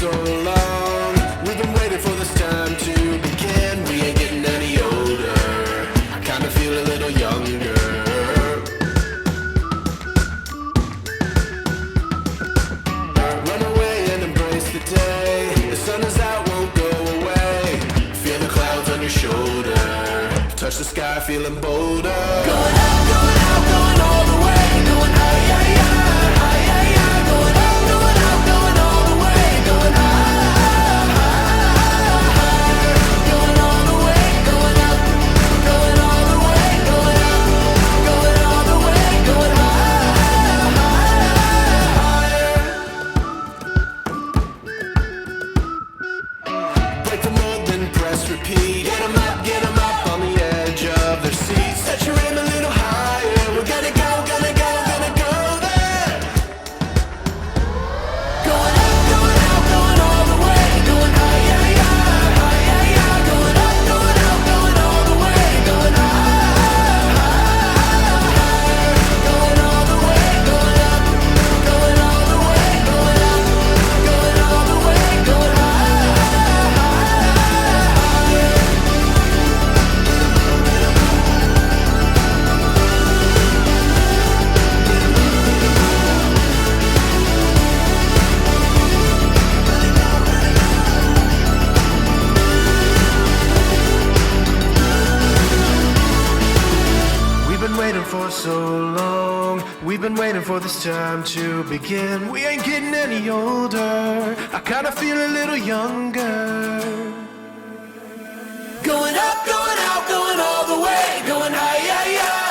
so long. We've been waiting for this time to begin. We ain't getting any older. I kinda feel a little younger. Run away and embrace the day. The sun is out, won't go away. Feel the clouds on your shoulder. Touch the sky, feeling bolder. Going up, going out, going all the way. Going high, yeah, yeah, high, yeah, yeah. Going up, going out, going all the way. Going high, going all the way. Going up, going all the way. Going up, going all the way. Going higher. Break the mold, then press repeat. Get 'em up on the edge of their seats. Set your aim a little higher. We're gonna go, gonna go, gonna go there. Going up, going out, going all the way. Going high, yeah, yeah, high, yeah, yeah. Going up, going out, going all the way. Going higher, going all the way. Going up, going all the way. Going up, going all the way. Going We've been waiting for so long. We've been waiting for this time to begin. We ain't getting any older. I kinda feel a little younger. Going up, going out, going all the way. Going high, yeah, yeah.